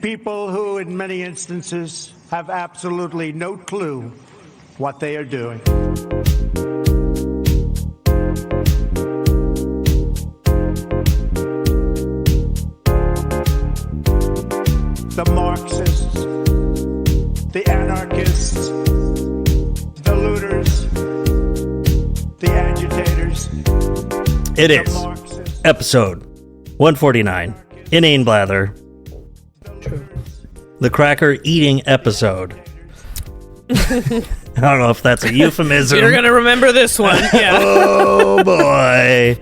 People who, in many instances, have absolutely no clue what they are doing. The Marxists, the anarchists, the looters, the agitators. It is episode 149, Inane Blather. True. The cracker eating episode. I don't know if that's a euphemism. You're going to remember this one. Yeah. Oh, boy.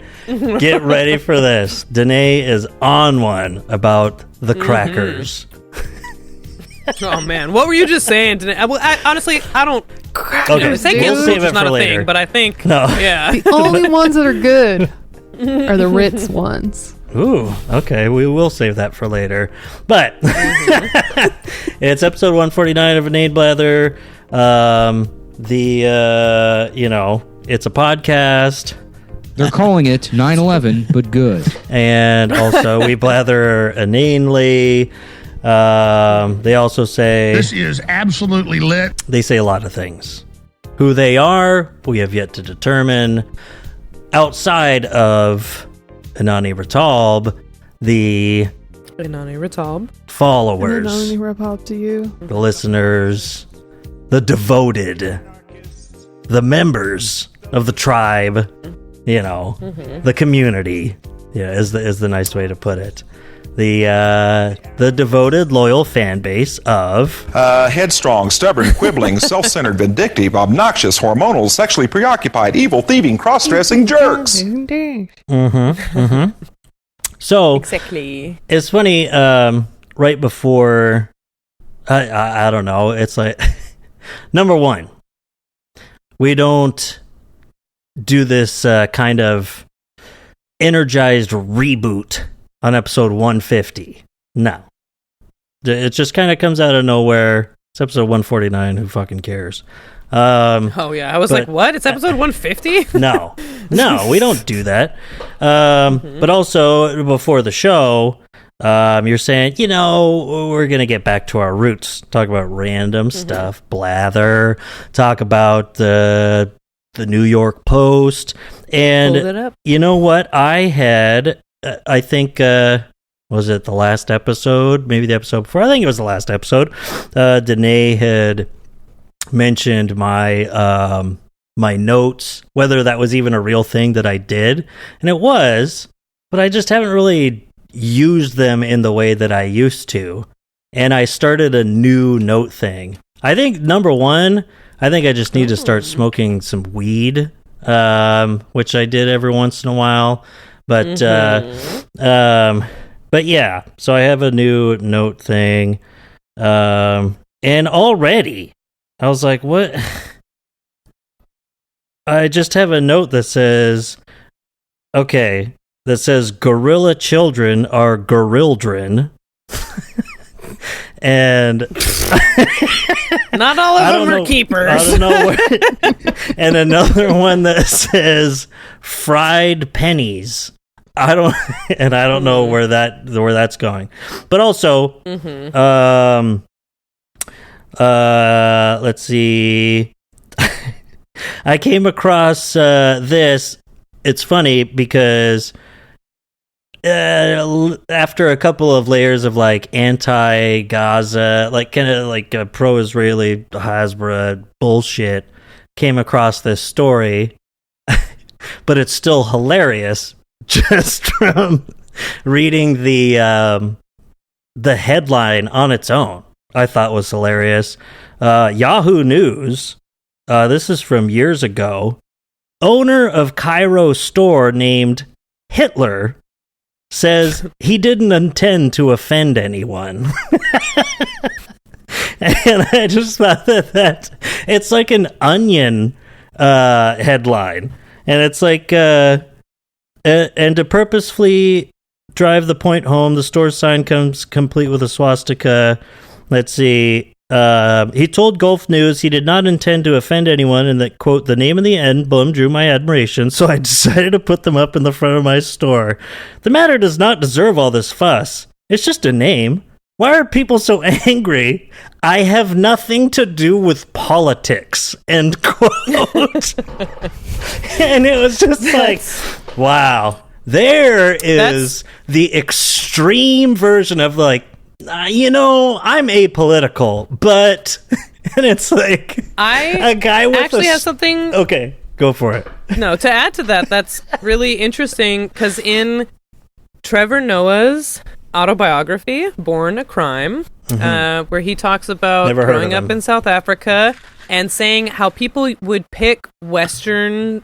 Get ready for this. Danae is on one about the crackers. Oh, man. What were you just saying? Honestly, I don't... Okay, say we'll save it not for a later. thing, but I think... No. Yeah. The only ones that are good are the Ritz ones. Ooh, okay. We will save that for later. But it's episode 149 of Inane Blather. It's a podcast. They're calling it 9/11, but good. And also, we blather inanely. They also say... This is absolutely lit. They say a lot of things. Who they are, we have yet to determine. Outside of Inani Ratalb, the followers, Inani Ratalb to you, the listeners, the devoted, the members of the tribe, the community, is the nice way to put it. The devoted, loyal fan base of... headstrong, stubborn, quibbling, self-centered, vindictive, obnoxious, hormonal, sexually preoccupied, evil, thieving, cross-dressing jerks. So, exactly. It's funny, right before... I don't know, it's like... Number one, we don't do this kind of energized reboot on episode 150. No. It just kind of comes out of nowhere. It's episode 149. Who fucking cares? Oh, yeah. I was like, what? It's episode 150? No, we don't do that. But also, before the show, you're saying, we're going to get back to our roots. Talk about random stuff, blather, talk about the New York Post. And you know what? I had... I think, was it the last episode? Maybe the episode before? I think it was the last episode. Danae had mentioned my my notes, whether that was even a real thing that I did. And it was, but I just haven't really used them in the way that I used to. And I started a new note thing. I think, number one, I just need to start smoking some weed, which I did every once in a while. But yeah, so I have a new note thing, and already I was like, what? I just have a note that says, gorilla children are gorildren. And not all of them are keepers. I don't know where. And another one that says fried pennies. I don't know where that's going. But also, let's see. I came across this. It's funny because after a couple of layers of like anti-Gaza, like kind of like pro-Israeli Hasbara bullshit, came across this story, but it's still hilarious just from reading the headline on its own. I thought was hilarious. Yahoo News. This is from years ago. Owner of Cairo store named Hitler says he didn't intend to offend anyone. And I just thought that it's like an Onion headline. And it's like, and to purposefully drive the point home, the store sign comes complete with a swastika. Let's see. He told Gulf News he did not intend to offend anyone and that, quote, the name and the emblem drew my admiration, so I decided to put them up in the front of my store. The matter does not deserve all this fuss. It's just a name. why are people so angry? I have nothing to do with politics, end quote. And it was just like, wow, there is the extreme version of like, I'm apolitical, but, and it's like, a guy with actually have something. Okay, go for it. No, to add to that, that's really interesting because in Trevor Noah's autobiography, Born a Crime, where he talks about growing up in South Africa and saying how people would pick Western,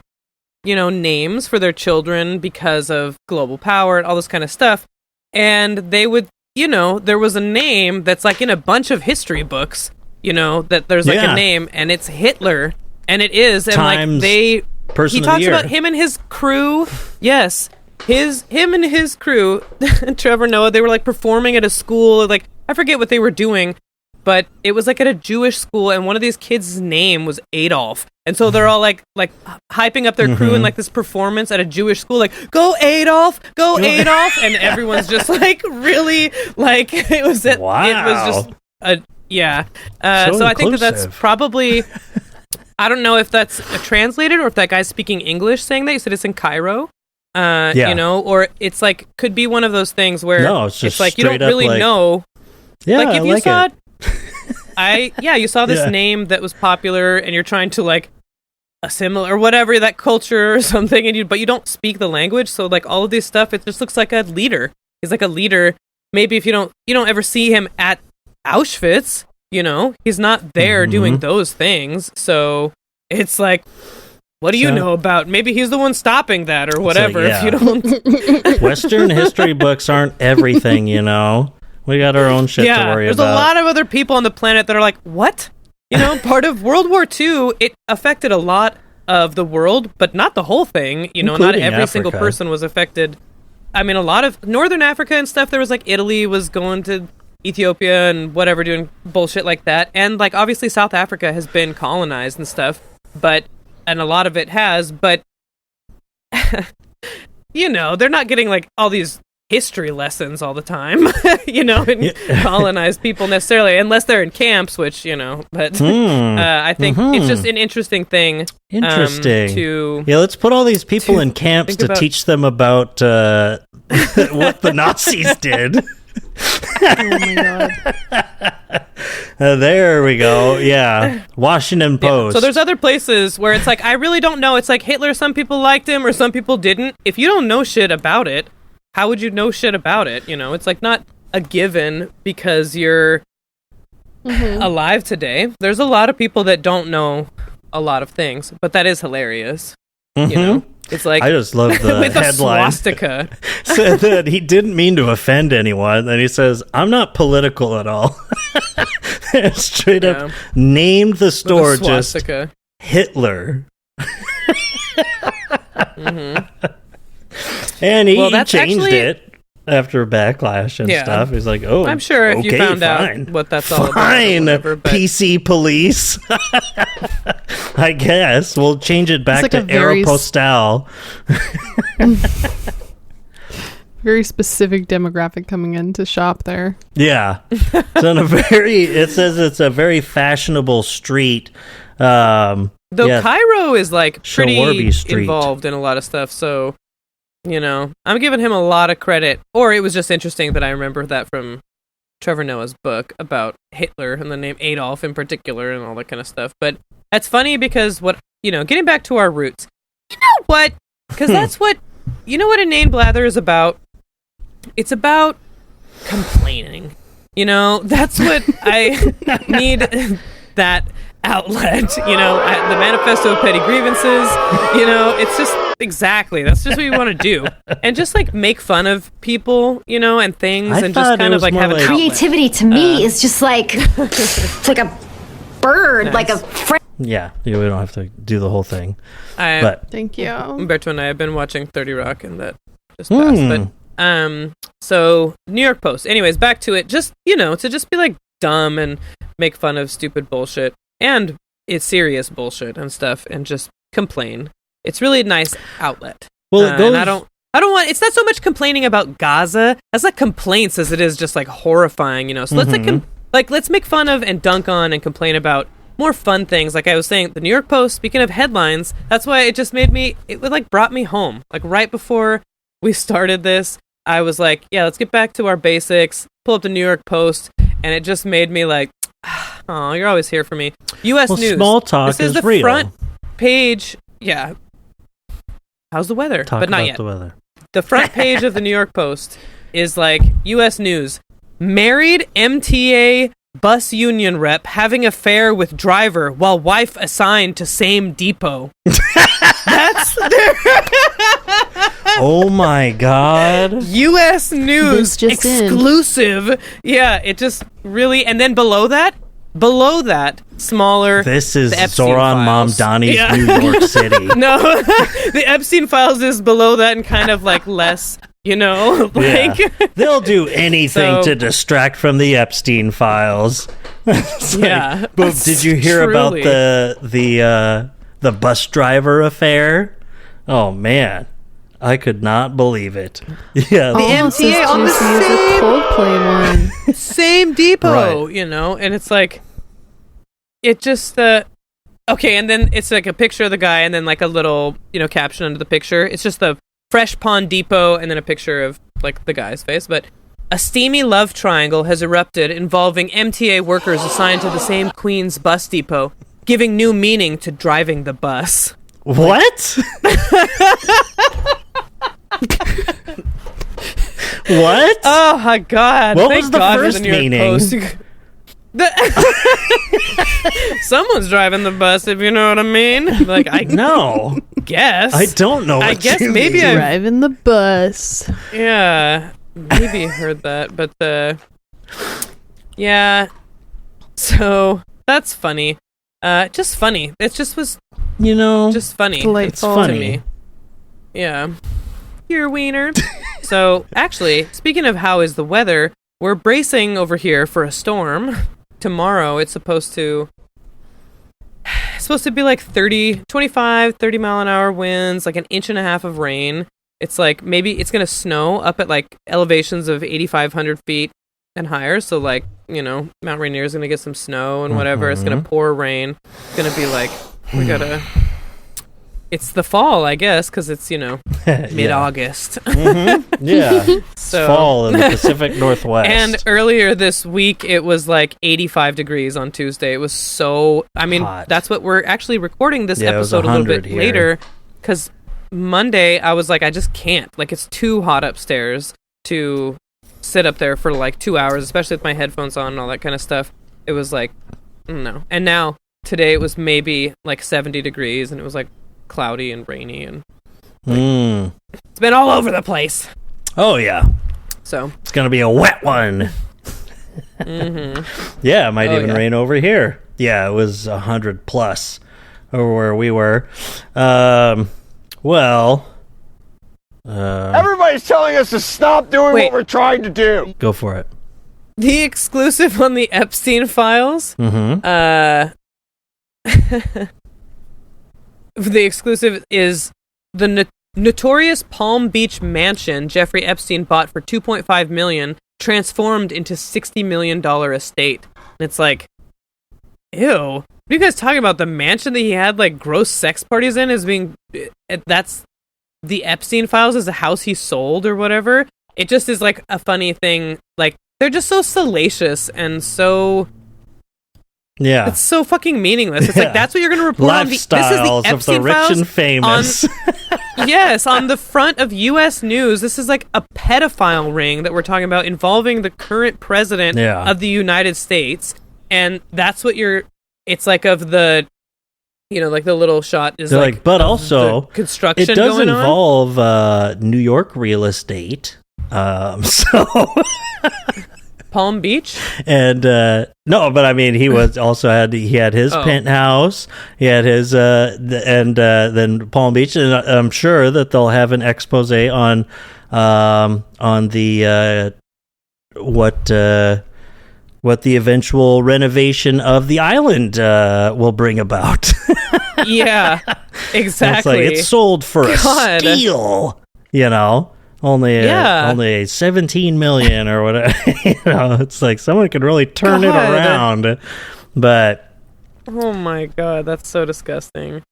names for their children because of global power and all this kind of stuff. And they would, there was a name that's like in a bunch of history books, that there's like a name and it's Hitler. And it is. And he talks about him and his crew. Yes. Him and his crew, Trevor Noah, they were like performing at a school, like I forget what they were doing, but it was like at a Jewish school, and one of these kids' name was Adolf, and so they're all like hyping up their crew in like this performance at a Jewish school, like go Adolf, and everyone's just like really like it was just so I think that's probably. I don't know if that's translated or if that guy's speaking English saying that. You said it's in Cairo. Or it's like could be one of those things where it's like you don't really know. Yeah, like if you saw you saw this name that was popular and you're trying to like assimilate or whatever that culture or something, but you don't speak the language, so like all of this stuff, it just looks like a leader. He's like a leader. Maybe if you don't ever see him at Auschwitz, he's not there doing those things. So it's like. What do you know about? Maybe he's the one stopping that or whatever. If you don't, Western history books aren't everything. We got our own shit to worry about. There's a lot of other people on the planet that are like, what? Part of World War II, it affected a lot of the world, but not the whole thing. Not every Africa. Single person was affected. I mean, a lot of Northern Africa and stuff. There was like Italy was going to Ethiopia and whatever, doing bullshit like that, and like obviously South Africa has been colonized and stuff, and a lot of it has, but they're not getting like all these history lessons all the time, and colonized people necessarily, unless they're in camps, which, but I think it's just an interesting thing. Interesting. Let's put all these people in camps to teach them about what the Nazis did. Oh my god. There we go. Yeah. Washington Post. So there's other places where it's like, I really don't know. It's like Hitler, some people liked him or some people didn't. If you don't know shit about it, how would you know shit about it? It's like not a given because you're alive today. There's a lot of people that don't know a lot of things, but that is hilarious. It's like I just love the with headline. A swastika. Said that he didn't mean to offend anyone, and he says, "I'm not political at all." Straight up named the store just Hitler. And he changed it after backlash and stuff. He's like, "Oh, I'm sure if you found out what that's all about, whatever, but... PC police." I guess we'll change it back to Aeropostale. Very specific demographic coming in to shop there. Yeah, it says it's a very fashionable street. Though Cairo is like pretty involved in a lot of stuff, so I'm giving him a lot of credit. Or it was just interesting that I remember that from Trevor Noah's book about Hitler and the name Adolf in particular and all that kind of stuff. But that's funny because getting back to our roots, what? Because that's what what Inane Blather is about. It's about complaining. That's what I need. That outlet, the manifesto of petty grievances, it's just exactly, that's just what you want to do. And just like make fun of people, and things, and just kind of like have an creativity to me is just like, it's like a bird, like a friend. Yeah, we don't have to do the whole thing. But thank you. Umberto and I have been watching 30 Rock and that just passed. But so New York Post. Anyways, back to it. Just to just be like dumb and make fun of stupid bullshit. And it's serious bullshit and stuff, and just complain. It's really a nice outlet. Well, it goes, and I don't it's not so much complaining about Gaza. That's not complaints as it is just like horrifying, So let's make fun of and dunk on and complain about more fun things. Like I was saying, the New York Post, speaking of headlines, that's why it just brought me home. Like right before we started this, I was like, yeah, let's get back to our basics, pull up the New York Post, and it just made me like, oh, you're always here for me. U.S. News. Small talk this is the real. Front page. Yeah. How's the weather? But not yet. The weather. The front page of the New York Post is like, U.S. News. Married MTA bus union rep having affair with driver while wife assigned to same depot. That's Oh my God. U.S. News exclusive. Yeah, it just really... And then below that, smaller... This is Zoran Mamdani's New York City. No, the Epstein Files is below that and kind of like less, They'll do anything to distract from the Epstein Files. But did you hear about the bus driver affair? Oh, man. I could not believe it. Yeah, the MTA on the same Coldplay one, same depot, and it's like, it just okay, and then it's like a picture of the guy, and then like a little caption under the picture. It's just the Fresh Pond Depot, and then a picture of like the guy's face. But a steamy love triangle has erupted involving MTA workers assigned to the same Queens bus depot, giving new meaning to driving the bus. What? What? Oh my God! What was the first meaning? Someone's driving the bus, if you know what I mean. Like I no, guess I don't know. I guess maybe I'm driving the bus. Yeah, maybe heard that, but yeah. So that's funny. Just funny. It just was, just funny. Delightful. It's funny to me. Yeah. Your wiener. So, actually, speaking of how is the weather, we're bracing over here for a storm. Tomorrow, it's supposed to be like 25, 30 mile an hour winds, like an inch and a half of rain. It's like, maybe it's going to snow up at like elevations of 8,500 feet and higher. So like, Mount Rainier is going to get some snow and whatever. It's going to pour rain. It's going to be like, it's the fall, I guess, because it's, mid-August. Yeah. So, it's fall in the Pacific Northwest. And earlier this week, it was like 85 degrees on Tuesday. It was so... hot. That's what we're actually recording this episode a little bit later, because Monday, I was like, I just can't. Like, it's too hot upstairs to sit up there for like 2 hours, especially with my headphones on and all that kind of stuff. It was like, no. And now, today, it was maybe like 70 degrees, and it was like cloudy and rainy, and it's been all over the place. Oh yeah, so it's gonna be a wet one. Yeah, it might even rain over here. Yeah, it was 100 plus over where we were. Everybody's telling us to stop doing what we're trying to do. Go for it. The exclusive on the Epstein Files. The exclusive is the notorious Palm Beach mansion Jeffrey Epstein bought for $2.5 million transformed into $60 million estate. And it's like, ew. What are you guys talking about? The mansion that he had like gross sex parties in is being... That's the Epstein Files is a house he sold or whatever. It just is like a funny thing. Like, they're just so salacious and so... Yeah. It's so fucking meaningless. It's like, that's what you're going to report on the... This is the Lifestyles of the rich and famous. Yes, on the front of U.S. News, this is like a pedophile ring that we're talking about involving the current president of the United States. And that's what you're... It's like of the... like the little shot is like... But also, construction it does going involve New York real estate. So... Palm Beach? And no, but I mean, he had his penthouse, he had his then Palm Beach, and I'm sure that they'll have an expose on the what the eventual renovation of the island will bring about. Yeah, exactly. It's like it's sold for a steal. only 17 million or whatever. It's like someone could really turn it around. But oh my god, that's so disgusting.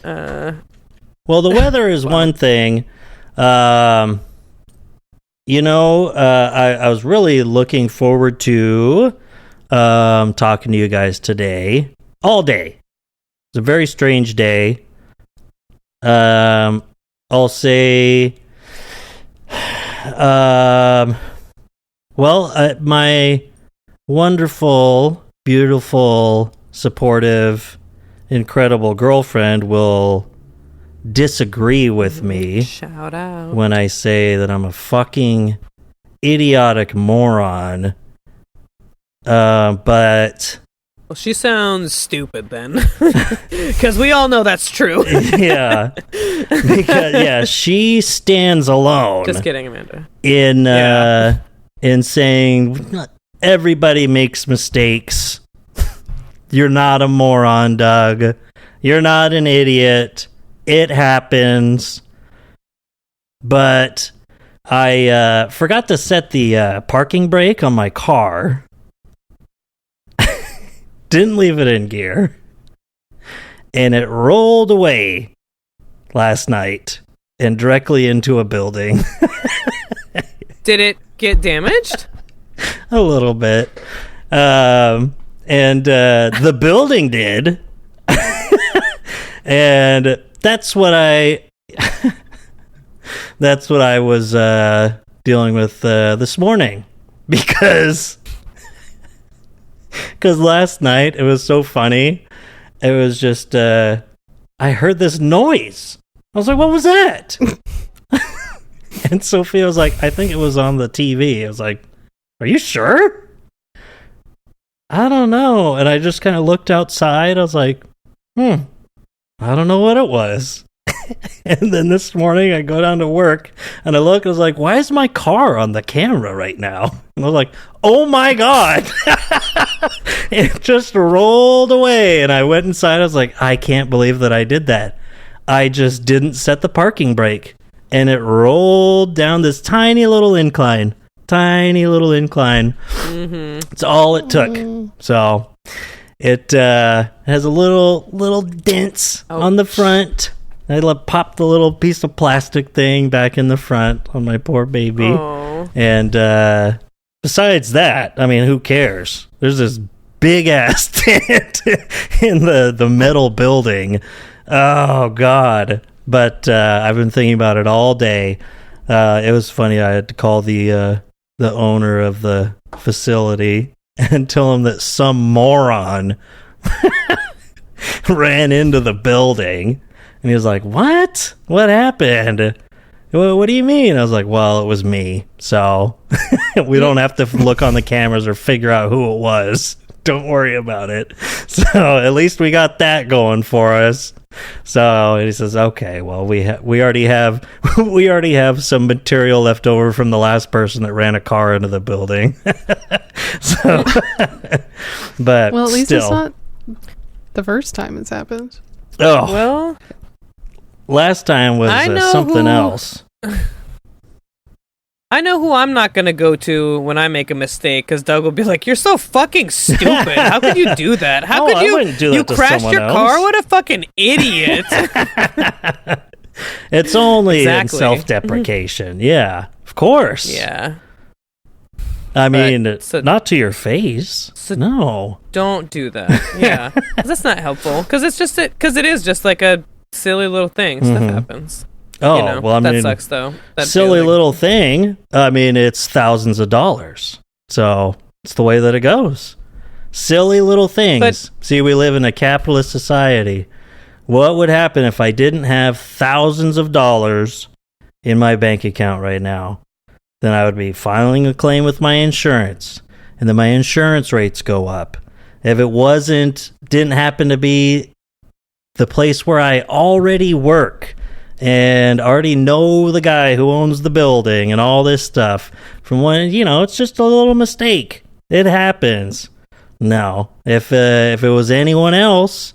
Well, the weather is one thing. I was really looking forward to talking to you guys today, all day. It's a very strange day. I'll say, my wonderful, beautiful, supportive, incredible girlfriend will disagree with me. Shout out. When I say that I'm a fucking idiotic moron. But well, she sounds stupid then, because we all know that's true. Yeah, because she stands alone. Just kidding, Amanda. In saying everybody makes mistakes. You're not a moron, Doug. You're not an idiot. It happens. But I forgot to set the parking brake on my car. Didn't leave it in gear. And it rolled away last night and directly into a building. Did it get damaged? A little bit. And the building did. And that's what I was dealing with this morning. Because last night it was so funny. It was just I heard this noise. I was like, what was that? And Sophia was like, I think it was on the TV. I was like, are you sure? I don't know. And I just kind of looked outside. I was like, I don't know what it was. And then this morning I go down to work and I look, I was like, why is my car on the camera right now? And I was like, oh my God. It just rolled away. And I went inside. I was like, I can't believe that I did that. I just didn't set the parking brake. And it rolled down this tiny little incline. Mm-hmm. It's all it took. So it has a little dents on the front. I popped the little piece of plastic thing back in the front on my poor baby. Aww. And besides that, I mean, who cares? There's this big ass dent in the metal building. Oh God. But I've been thinking about it all day. It was funny. I had to call the owner of the facility and tell him that some moron ran into the building. And he was like, what? What happened? What do you mean? I was like, well, it was me. So we don't have to look on the cameras or figure out who it was. Don't worry about it. So at least we got that going for us. So he says, okay, well, we already have some material left over from the last person that ran a car into the building. So, but well, at least still, it's not the first time it's happened. Oh, well, last time was something else. I know who I'm not going to go to when I make a mistake, because Doug will be like, you're so fucking stupid. How could you do that? How could you? You crashed your car? What a fucking idiot. It's only in self-deprecation. Yeah, of course. Yeah. I mean, not to your face. No. Don't do that. Yeah. 'Cause that's not helpful. Because it is just like a silly little thing. Stuff happens. Oh, well, I mean, that sucks, though. That silly little thing. I mean, it's thousands of dollars. So it's the way that it goes. Silly little things. See, we live in a capitalist society. What would happen if I didn't have thousands of dollars in my bank account right now? Then I would be filing a claim with my insurance, and then my insurance rates go up. If it didn't happen to be the place where I already work and already know the guy who owns the building and all this stuff, from when, it's just a little mistake. It happens. No, if it was anyone else,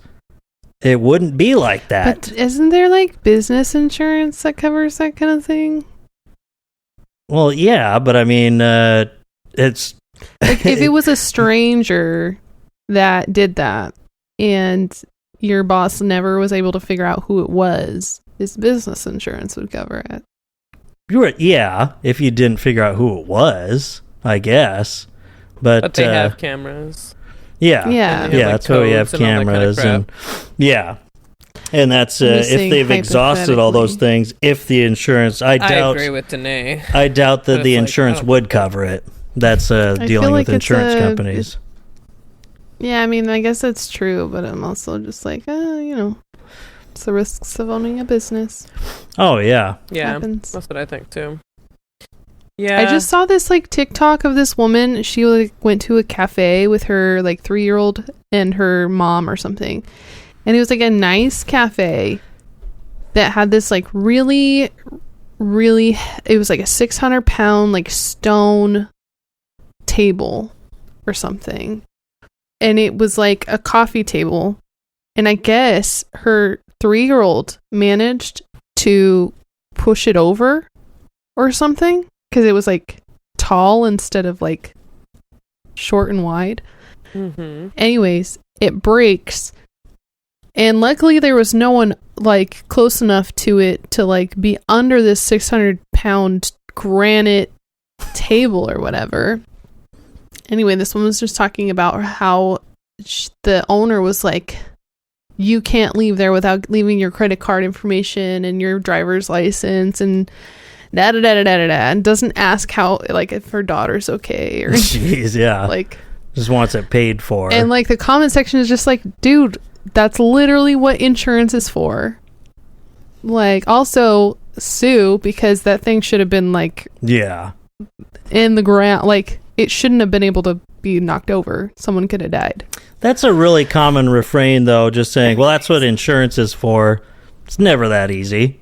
it wouldn't be like that. But isn't there like business insurance that covers that kind of thing? Well, yeah, but I mean, it's like if it was a stranger that did that and your boss never was able to figure out who it was, his business insurance would cover it. Yeah, if you didn't figure out who it was, I guess. But they have cameras. Yeah, yeah, that's why we have cameras, and and that's if they've exhausted all those things. If the insurance, I agree with Danae. I doubt that the insurance would cover it. That's dealing with insurance companies. Yeah, I mean, I guess that's true, but I'm also just like, it's the risks of owning a business. Oh yeah, Happens. That's what I think too. Yeah, I just saw this like TikTok of this woman. She like went to a cafe with her like 3-year-old and her mom or something, and it was like a nice cafe that had this like really, really. It was like a 600-pound like stone table or something, and it was like a coffee table, and I guess her 3-year-old managed to push it over or something. Because it was like tall instead of like short and wide. Mm-hmm. Anyways, it breaks. And luckily there was no one like close enough to it to like be under this 600-pound granite table or whatever. Anyway, this woman was just talking about how the owner was like, you can't leave there without leaving your credit card information and your driver's license and and doesn't ask how, like, if her daughter's okay or jeez, yeah, like just wants it paid for. And like the comment section is just like, dude, that's literally what insurance is for. Like, also sue, because that thing should have been like in the ground. Like, it shouldn't have been able to be knocked over. Someone could have died. That's a really common refrain, though, just saying, well, that's what insurance is for. It's never that easy.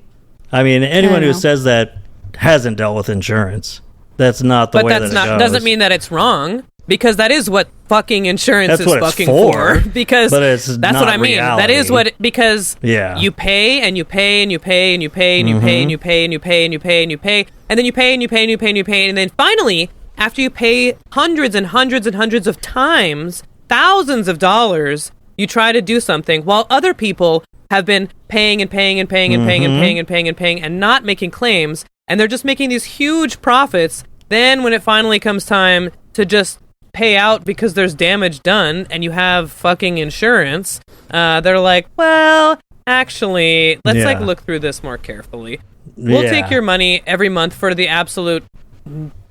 I mean, anyone who says that hasn't dealt with insurance. That's not the way that it goes. Doesn't mean that it's wrong, because that is what fucking insurance is fucking for. Because that's what I mean. That is what because you pay and you pay and you pay and you pay and you pay and you pay and you pay and you pay and you pay and then you pay and you pay and you pay and you pay and then finally, after you pay hundreds and hundreds and hundreds of times, thousands of dollars, you try to do something while other people have been paying and paying and paying and paying and paying and paying and paying and not making claims. And they're just making these huge profits. Then when it finally comes time to just pay out because there's damage done and you have fucking insurance, they're like, well, actually, let's like look through this more carefully. We'll take your money every month for the absolute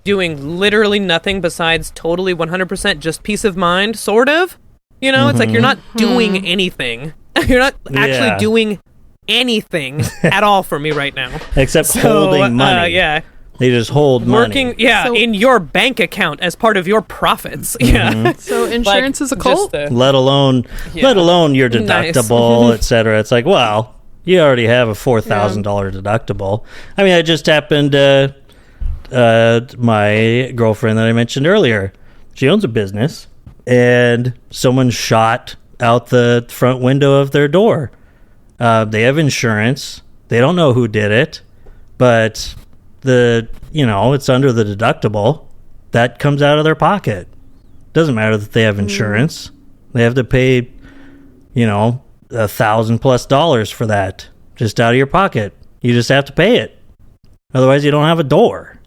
doing literally nothing besides totally 100% just peace of mind, sort of. You know, it's like you're not doing anything. You're not actually doing anything at all for me right now, except holding money. They just hold money. So, in your bank account as part of your profits. So insurance is a cult. Let alone your deductible, etc. It's like, well, you already have a $4,000 deductible. I mean, it just happened. My girlfriend that I mentioned earlier, she owns a business, and someone shot out the front window of their door. They have insurance. They don't know who did it, but it's under the deductible. That comes out of their pocket. Doesn't matter that they have insurance. They have to pay, $1,000+ for that just out of your pocket. You just have to pay it. Otherwise, you don't have a door.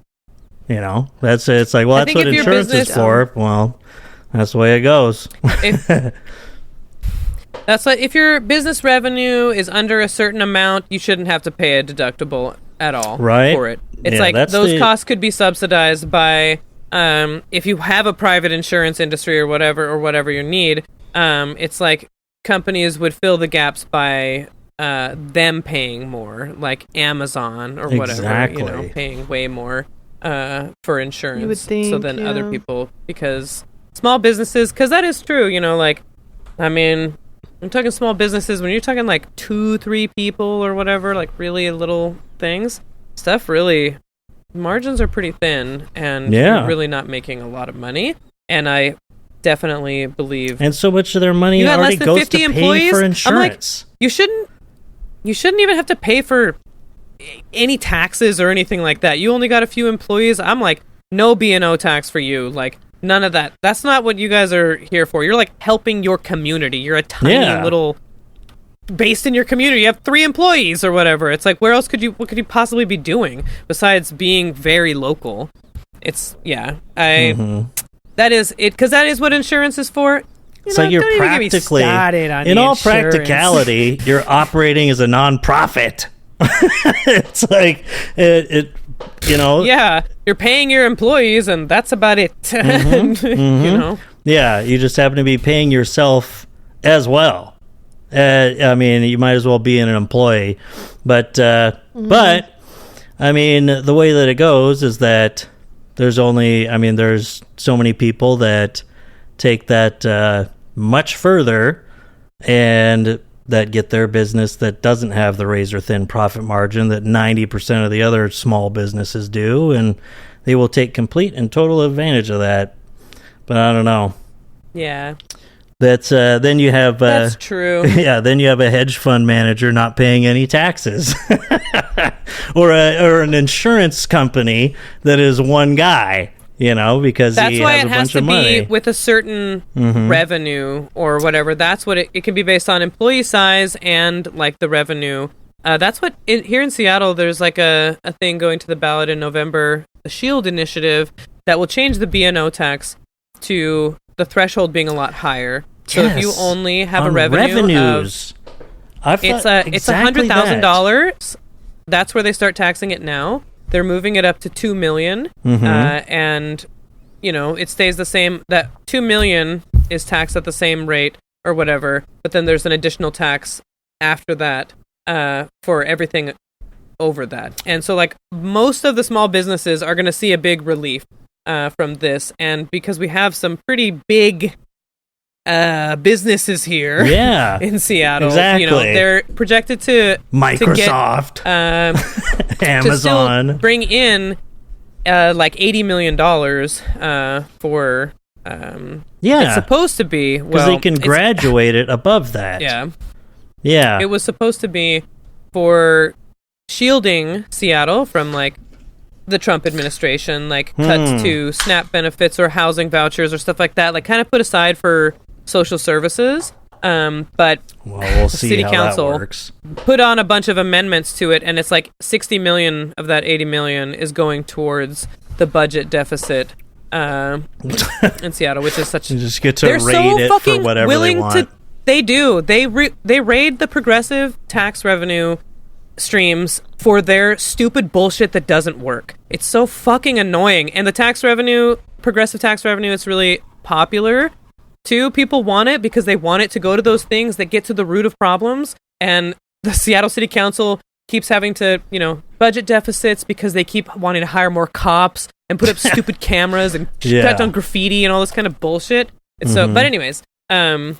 That's it. It's like, well, that's what insurance is for. Well, that's the way it goes. That's like, if your business revenue is under a certain amount, you shouldn't have to pay a deductible at all for it. It's like those costs could be subsidized by if you have a private insurance industry or whatever you need. It's like companies would fill the gaps by them paying more, like Amazon or whatever, paying way more for insurance. You would think, so then other people, because small businesses, because that is true, I mean, I'm talking small businesses, when you're talking like 2-3 people or whatever, like really little things, stuff really, margins are pretty thin, and you're really not making a lot of money. And I definitely believe, and so much of their money already goes to paying for insurance. I'm like, you shouldn't even have to pay for any taxes or anything like that. You only got a few employees. I'm like, no B&O tax for you. Like, none of that. That's not what you guys are here for. You're like helping your community. You're a tiny little based in your community. You have 3 employees or whatever. It's like, what could you possibly be doing besides being very local? It's that is it, because that is what insurance is for. It's like you're practically, in all practicality, you're operating as a nonprofit. It's like yeah, you're paying your employees and that's about it. You just happen to be paying yourself as well. I mean, you might as well be an employee, but I mean, the way that it goes is that there's so many people that take that much further and that get their business that doesn't have the razor thin profit margin that 90% of the other small businesses do, and they will take complete and total advantage of that. But I don't know. Yeah. That's then you have that's true. Yeah, then you have a hedge fund manager not paying any taxes, or an insurance company that is one guy, because that's he why has it a has bunch to of be money with a certain revenue or whatever. That's what it can be based on employee size and like the revenue. That's what here in Seattle. There's like a thing going to the ballot in November, the Shield initiative that will change the B&O tax to the threshold being a lot higher. So if you only have a revenues, it's $100,000. That's where they start taxing it now. They're moving it up to $2 million, and it stays the same. That $2 million is taxed at the same rate or whatever. But then there's an additional tax after that for everything over that. And so, like, most of the small businesses are going to see a big relief from this, and because we have some pretty big businesses here in Seattle. Exactly. They're projected to Microsoft, Amazon, to bring in like $80 million for it's supposed to be, because they can graduate it above that. Yeah. It was supposed to be for shielding Seattle from like the Trump administration, like cuts to SNAP benefits or housing vouchers or stuff like that, like kind of put aside for social services. But we'll see City how Council that works. Put on a bunch of amendments to it, and it's like 60 million of that 80 million is going towards the budget deficit in Seattle, which is such. You just get to raid it for whatever they want. They do. They raid the progressive tax revenue streams for their stupid bullshit that doesn't work. It's so fucking annoying. And the progressive tax revenue, is really popular too. People want it because they want it to go to those things that get to the root of problems. And the Seattle City Council keeps having to, budget deficits because they keep wanting to hire more cops and put up stupid cameras and cut down graffiti and all this kind of bullshit. It's so, but anyways, that means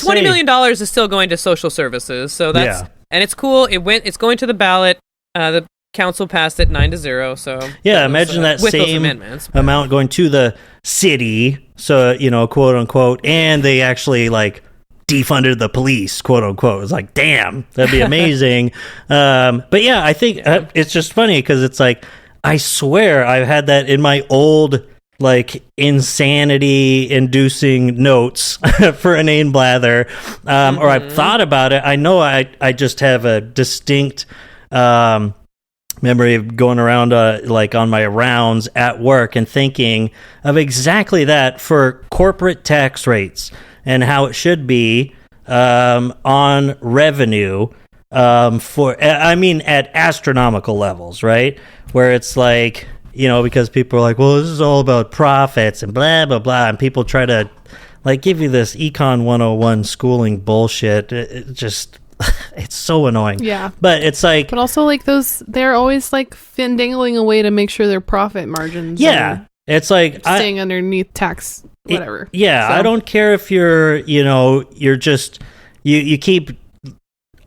$20 million is still going to social services. So that's, and it's cool. It's going to the ballot. The council passed it 9-0. So imagine that same amount going to the city. So, quote unquote, and they actually like defunded the police, quote unquote. It's like, damn, that'd be amazing. But yeah, I think it's just funny because it's like, I swear I've had that in my old like insanity inducing notes for Inane Blather, or I've thought about it. I know I just have a distinct memory of going around like on my rounds at work and thinking of exactly that for corporate tax rates and how it should be on revenue at astronomical levels, right? Where it's like, because people are like, well, this is all about profits and blah, blah, blah. And people try to like give you this Econ 101 schooling bullshit. It just, it's so annoying. Yeah. But it's like, but also like they're always like findangling a way to make sure their profit margins it's like staying underneath tax, whatever. I don't care if you're, you're just, you keep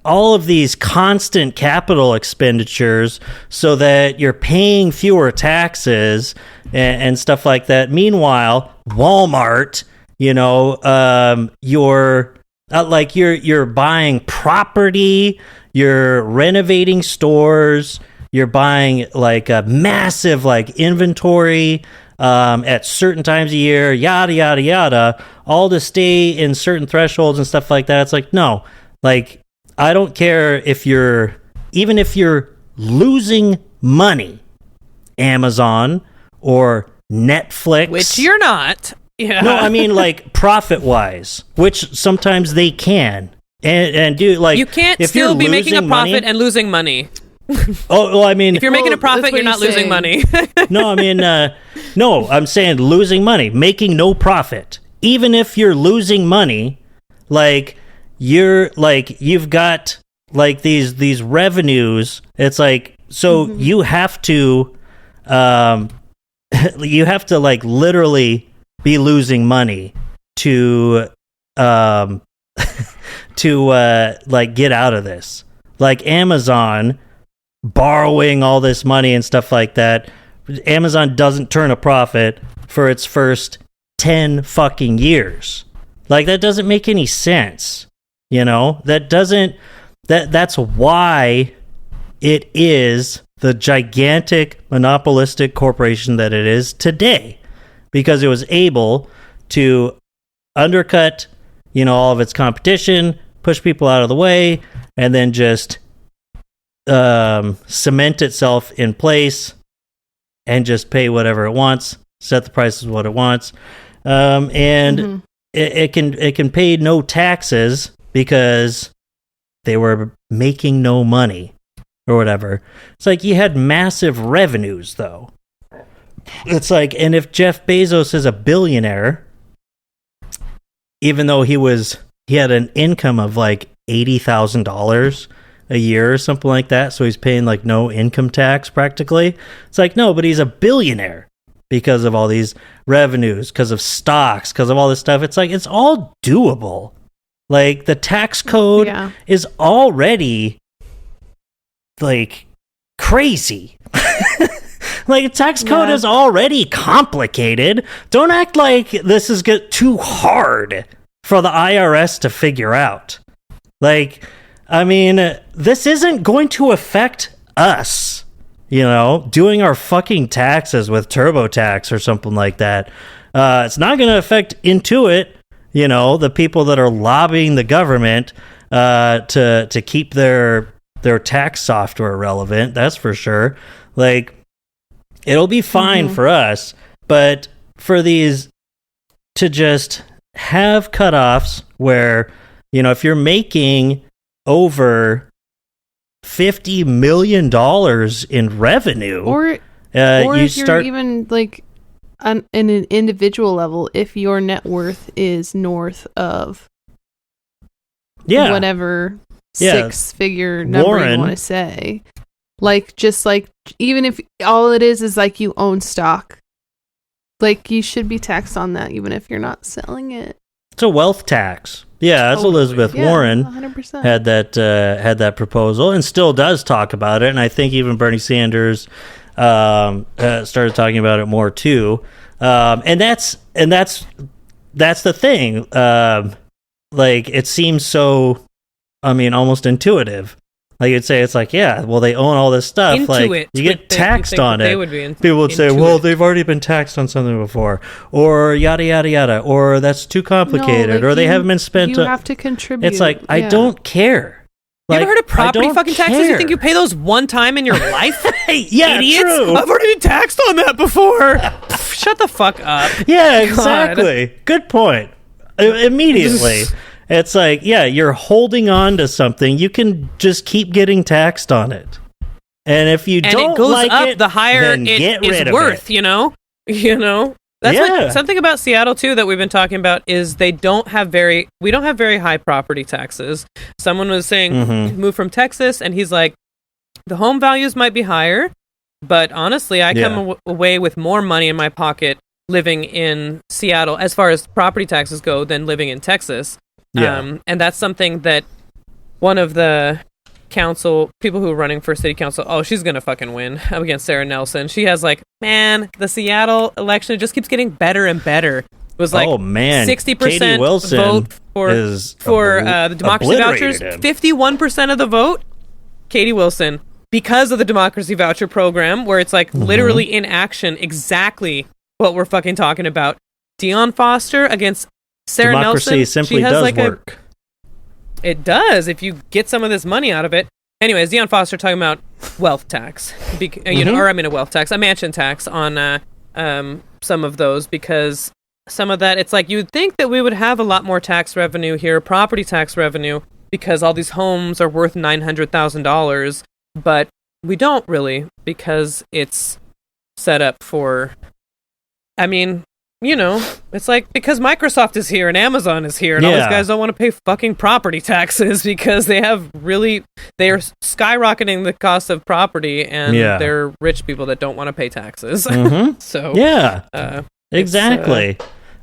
all of these constant capital expenditures so that you're paying fewer taxes and stuff like that. Meanwhile, Walmart, you're Like you're buying property, you're renovating stores, you're buying like a massive like inventory at certain times of year, yada yada yada, all to stay in certain thresholds and stuff like that. It's like, no, like I don't care if even if you're losing money, Amazon or Netflix, which you're not. Yeah. No, I mean like profit wise, which sometimes they can and do like you can't if still be making a profit money, and losing money. Oh, well, I mean, if you're making a profit, you're not losing money. No, I mean, no, I'm saying losing money, making no profit. Even if you're losing money, like you've got like these revenues. It's like so you have to like literally be losing money to like get out of this. Like Amazon borrowing all this money and stuff like that. Amazon doesn't turn a profit for its first 10 fucking years. Like that doesn't make any sense. You know, that's why it is the gigantic monopolistic corporation that it is today, because it was able to undercut, you know, all of its competition, push people out of the way, and then just cement itself in place and just pay whatever it wants, set the prices what it wants, and it can pay no taxes because they were making no money or whatever. It's like you had massive revenues though. It's like, and if Jeff Bezos is a billionaire, even though he had an income of like $80,000 a year or something like that, so he's paying like no income tax practically. It's like, no, but he's a billionaire because of all these revenues, because of stocks, because of all this stuff. It's like, it's all doable. Like the tax code is already like crazy. Like the tax code is already complicated. Don't act like this is too hard for the IRS to figure out. Like, I mean, this isn't going to affect us, you know, doing our fucking taxes with TurboTax or something like that. It's not going to affect Intuit, you know, the people that are lobbying the government to keep their tax software relevant. That's for sure. Like, it'll be fine for us, but for these to just have cutoffs where, you know, if you're making over $50 million in revenue, or you if you're even like on an individual level, if your net worth is north of whatever six-figure number you want to say, like just like even if all it is like you own stock, like you should be taxed on that even if you're not selling it. It's a wealth tax. Yeah, that's Elizabeth Warren 100%. had that proposal and still does talk about it. And I think even Bernie Sanders started talking about it more too. And that's the thing. Like it seems so, I mean, almost intuitive. Like you'd say, it's like, yeah, well, they own all this stuff. Intuit, like you get taxed on it. People would say, Intuit. well, they've already been taxed on something before, or yada yada yada, or that's too complicated, or they haven't been spent. You have to contribute. It's like I don't care. You like, ever heard of property fucking taxes? You think you pay those one time in your life? Yeah, idiots! true. I've already been taxed on that before. Shut the fuck up. Yeah, exactly. God. Good point. Immediately. It's like, yeah, you're holding on to something. You can just keep getting taxed on it. And if you don't it goes like up, it, the higher then it get rid is of worth, it. you know? That's what, something about Seattle too that we've been talking about is we don't have very high property taxes. Someone was saying move from Texas, and he's like, the home values might be higher, but honestly, I come away with more money in my pocket living in Seattle as far as property taxes go than living in Texas. Yeah. And that's something that one of the people who are running for city council, she's gonna fucking win against Sarah Nelson. She has like, man, the Seattle election just keeps getting better and better. was like, oh man, 60% vote for the democracy vouchers. 51% of the vote, Katie Wilson, because of the democracy voucher program, where it's like literally in action, exactly what we're fucking talking about. Dion Foster against Sarah Democracy Nelson. simply does work. It does if you get some of this money out of it. Anyways, Dion Foster talking about wealth tax, a wealth tax, a mansion tax on some of those, because some of that, it's like you would think that we would have a lot more tax revenue here, property tax revenue, because all these homes are worth $900,000, but we don't really, because it's set up for, I mean, you know, it's like because Microsoft is here and Amazon is here and all these guys don't want to pay fucking property taxes because they are skyrocketing the cost of property, and they're rich people that don't want to pay taxes. So exactly.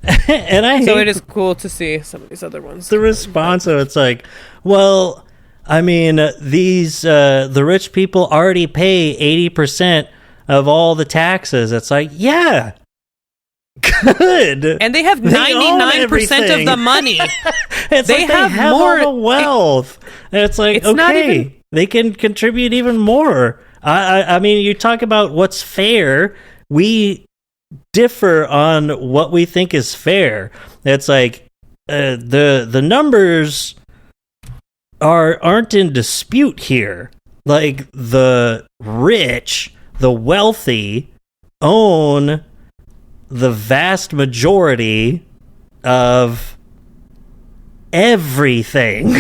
And it is cool to see some of these other ones. The response of it's like, well, I mean, these the rich people already pay 80% of all the taxes. It's like, yeah. Good. And they have 99% of the money. They have more all the wealth. And it's like, it's okay, they can contribute even more. I mean, you talk about what's fair. We differ on what we think is fair. It's like the numbers aren't in dispute here. Like the rich, the wealthy own the vast majority of everything.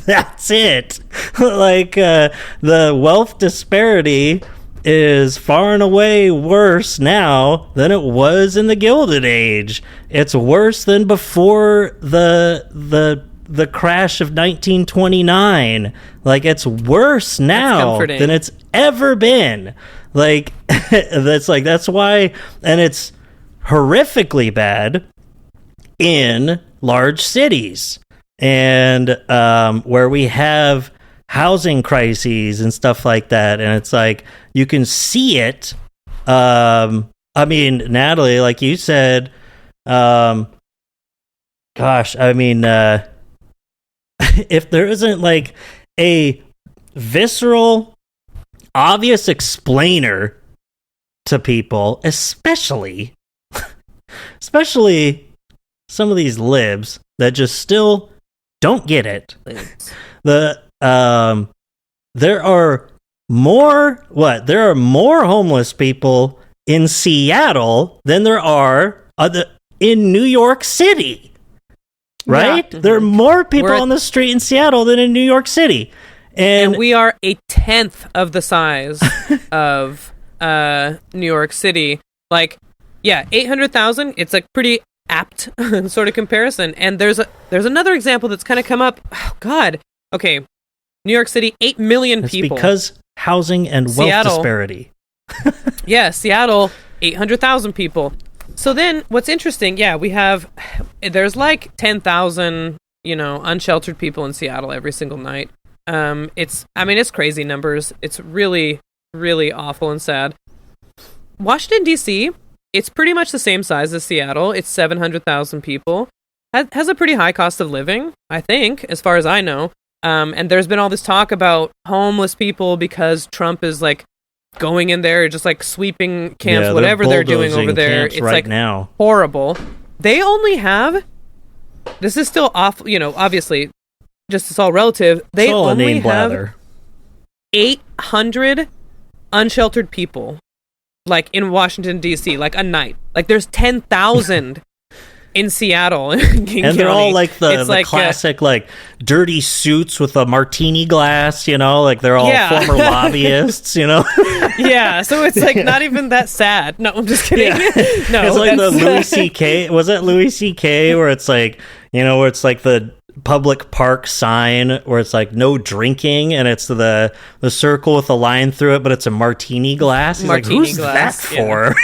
That's it. Like the wealth disparity is far and away worse now than it was in the Gilded Age. It's worse than before the crash of 1929. Like, it's worse now than it's ever been. Like, that's why, and it's horrifically bad in large cities and where we have housing crises and stuff like that, and it's like you can see it. I mean, Natalie, like you said, gosh, I mean, if there isn't like a visceral, obvious explainer to people, especially some of these libs that just still don't get it. There are more homeless people in Seattle than there are in New York City. Right? Yeah. There are more people on the street in Seattle than in New York City. And we are a tenth of the size of New York City. Like, yeah, 800,000, it's a pretty apt sort of comparison. And there's another example that's kind of come up. Oh, God. Okay. New York City, 8 million people. Because housing and wealth disparity. Yeah, Seattle, 800,000 people. So then what's interesting, there's like 10,000, unsheltered people in Seattle every single night. It's crazy numbers. It's really, really awful and sad. Washington, D.C., it's pretty much the same size as Seattle. It's 700,000 people. Has a pretty high cost of living, I think, as far as I know. And there's been all this talk about homeless people because Trump is like going in there, just like sweeping camps, whatever they're doing over there. It's right like now horrible. They only have, this is still off, obviously, just it's all relative. They only have 800 unsheltered people, like in Washington, D.C., like a night. Like there's 10,000 in Seattle. And they're all like the classic, like dirty suits with a martini glass, like they're all former lobbyists, Yeah, so it's like not even that sad. No, I'm just kidding. Yeah. No, it's like the Louis C.K. Was it Louis C.K. where it's like, where it's like the public park sign where it's like no drinking and it's the circle with a line through it, but it's a martini glass. He's like, who's that for?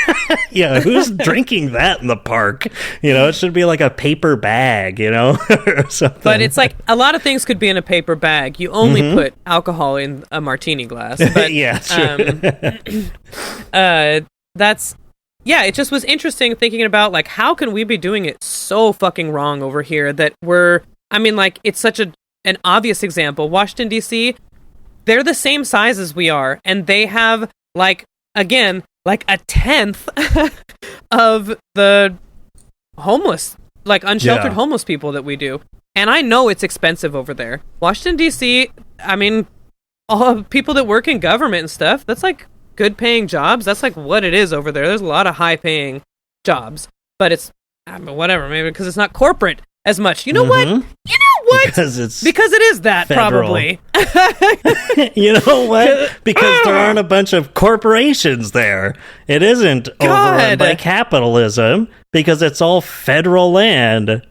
Yeah, who's drinking that in the park? It should be like a paper bag, or something. But it's like a lot of things could be in a paper bag. You only put alcohol in a martini glass. But, yeah, true. That's it just was interesting thinking about, like, how can we be doing it so fucking wrong over here that it's such an obvious example. Washington, D.C., they're the same size as we are, and they have, like, again, like a tenth of the homeless, like unsheltered homeless people that we do. And I know it's expensive over there. Washington, D.C., all people that work in government and stuff, that's like good paying jobs. That's like what it is over there. There's a lot of high paying jobs, but it's whatever, maybe because it's not corporate as much. You know what? Because it is that federal. Probably. You know what? Because there aren't a bunch of corporations there. It isn't overrun by capitalism because it's all federal land.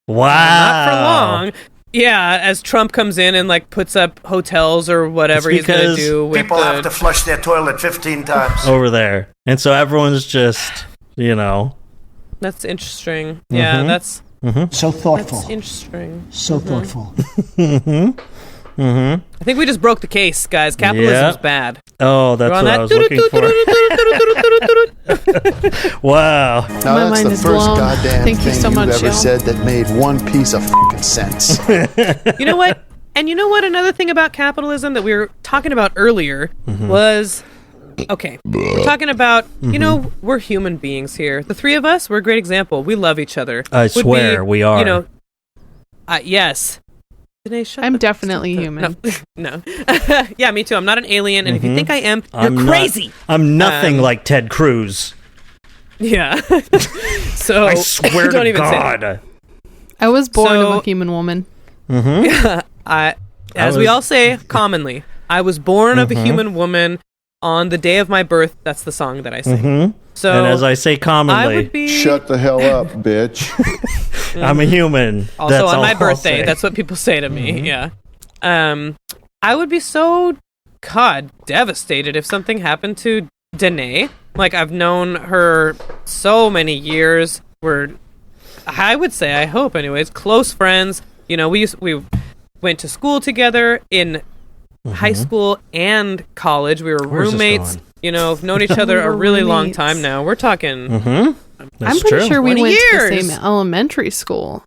Wow. Not for long. Yeah, as Trump comes in and like puts up hotels or whatever he's going to do. With people have to flush their toilet 15 times. Over there. And so everyone's just, That's interesting. Yeah, that's... So thoughtful. That's interesting. So thoughtful. I think we just broke the case, guys. Capitalism's bad. Oh, that's what I was looking for. Wow. Now, My that's mind the is first blown. goddamn Thank you thing so much, you've ever Jill. said that made one piece of fucking sense. You know what? And you know what? Another thing about capitalism that we were talking about earlier was... Okay, we're talking about, we're human beings here. The three of us, we're a great example. We love each other. I swear we are. Yes. I'm definitely human. No. Yeah, me too. I'm not an alien, and if you think I am, you're crazy. I'm nothing like Ted Cruz. Yeah. So I swear don't to even God. Say that. I was born of a human woman. As we all say commonly, I was born of a human woman. On the day of my birth, that's the song that I sing. So, and as I say commonly, I would be... Shut the hell up, bitch. I'm a human. Also, that's on my I'll birthday, say. that's what people say to me. Yeah. I would be so, devastated if something happened to Danae. Like, I've known her so many years. I would say, I hope anyways, close friends. We went to school together in high school and college. We were roommates. Have known each other a really long time now. We're talking. I'm pretty sure we went to the same elementary school,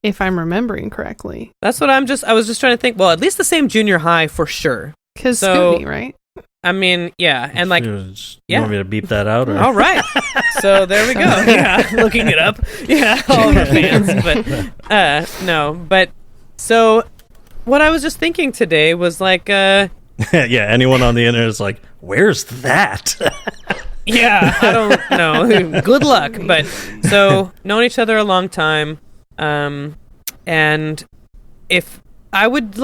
if I'm remembering correctly. That's what I was just trying to think. Well, at least the same junior high for sure. Because Scooby, right? I mean, yeah, and like, You want me to beep that out? Or? All right. So there we go. Yeah, looking it up. Yeah, all of our fans. But no, but so. What I was just thinking today was like... yeah, anyone on the internet is like, where's that? Yeah, I don't know. Good luck. But so, known each other a long time. And if I would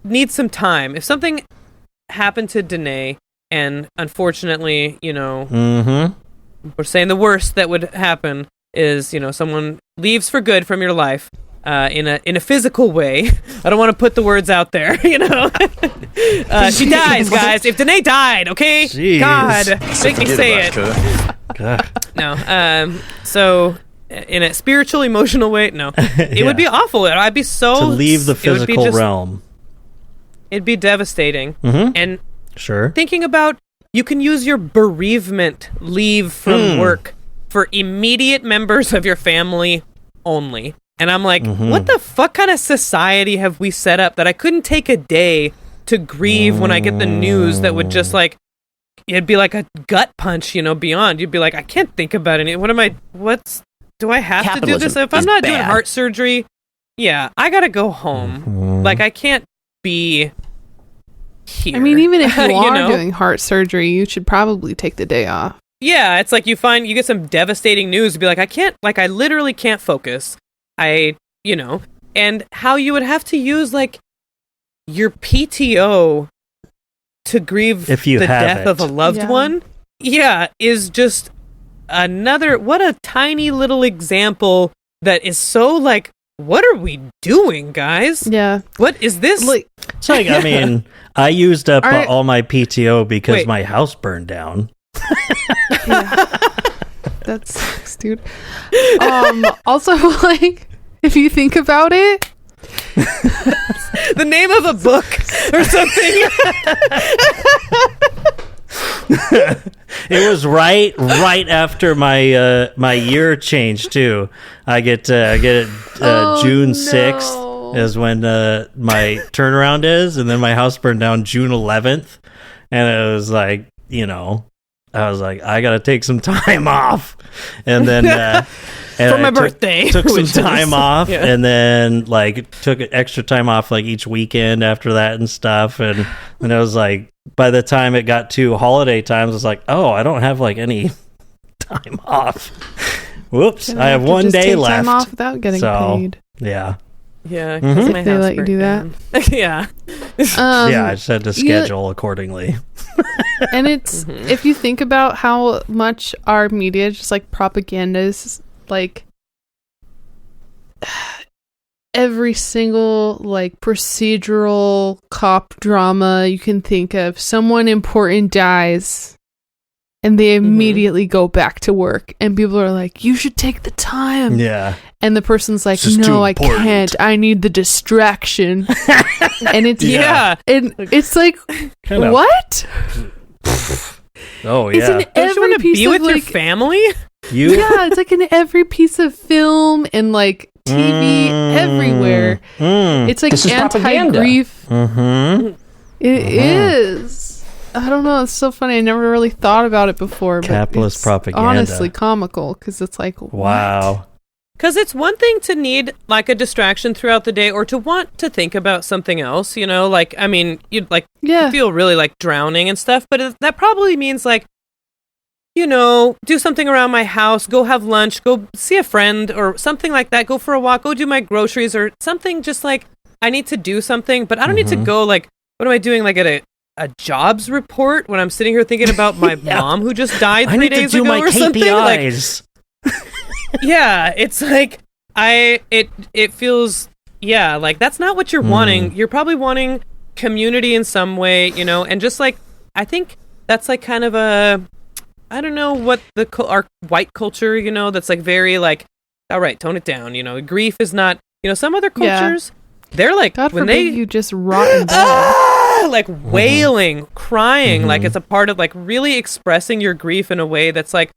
need some time. If something happened to Danae, and unfortunately, we're saying the worst that would happen is, someone leaves for good from your life. In a physical way. I don't want to put the words out there, She dies, guys. If Danae died, okay? Jeez. God, make me say it. God. No. So, in a spiritual, emotional way, no. It would be awful. I'd be so... To leave the physical realm. It'd be devastating. And sure. Thinking about, you can use your bereavement leave from work for immediate members of your family only. And I'm like, what the fuck kind of society have we set up that I couldn't take a day to grieve when I get the news that would just it'd be like a gut punch, beyond. You'd be like, I can't think about it. Do I have to do this? If I'm not doing heart surgery, yeah, I gotta go home. Like, I can't be here. I mean, even if you are doing heart surgery, you should probably take the day off. Yeah, it's like you get some devastating news to be like, I literally can't focus. And how you would have to use your PTO to grieve if you the death of a loved one, is just what a tiny little example that is so what are we doing, guys? Yeah. What is this? It's I mean, I used up all my PTO because my house burned down. That sucks, dude. Also, if you think about it, the name of a book or something. It was right after my my year change too. I get June 6th is when my turnaround is, and then my house burned down June 11th, and it was like, I was like, I gotta take some time off, and then and for my birthday took some time off, and then like took extra time off like each weekend after that and stuff, and it was like, by the time it got to holiday times, I was like, oh, I don't have like any time off. Whoops, I have one day left. Time off without getting paid. Yeah. Yeah, because my they house let you do that. Yeah. Yeah, I just had to schedule accordingly. And it's if you think about how much our media just like propaganda is like every single like procedural cop drama you can think of, someone important dies and they immediately go back to work, and people are like, you should take the time. Yeah. And the person's like, no, I can't. I need the distraction. And it's and it's like, what? Oh yeah. It's in every piece piece be with of, your like, family. Yeah, it's like in every piece of film and like TV everywhere. It's like anti-grief. It is. I don't know. It's so funny. I never really thought about it before. Capitalist but propaganda. Honestly, comical because it's like, wow. Because it's one thing to need like a distraction throughout the day, or to want to think about something else. Like, I mean, you feel really like drowning and stuff. But that probably means like, do something around my house, go have lunch, go see a friend or something like that. Go for a walk, go do my groceries or something. Just like, I need to do something, but I don't need to go like, what am I doing? Like at a jobs report when I'm sitting here thinking about my mom who just died 3 days ago or something. KPIs. Like, yeah, it's like it feels like that's not what you're wanting. You're probably wanting community in some way, and just like I think that's like kind of I don't know what our white culture, that's like very like, all right, tone it down. Grief is not, some other cultures they're like, God when forbid you just rot in bed. like wailing, crying, like it's a part of like really expressing your grief in a way that's like,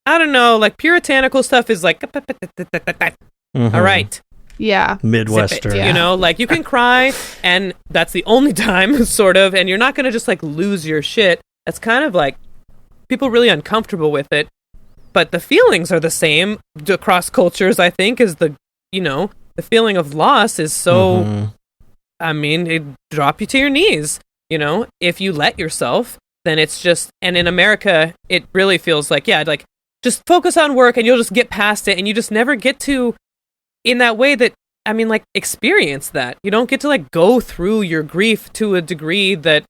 I don't know, like puritanical stuff is like, all right. Yeah. Midwestern. Like you can cry and that's the only time sort of, and you're not going to just like lose your shit. That's kind of like people really uncomfortable with it, but the feelings are the same across cultures, I think, is the feeling of loss is so, I mean, it drop you to your knees, if you let yourself, then it's just, and in America, it really feels like, like just focus on work and you'll just get past it. And you just never get to, in that way that, I mean, like experience that. You don't get to like go through your grief to a degree that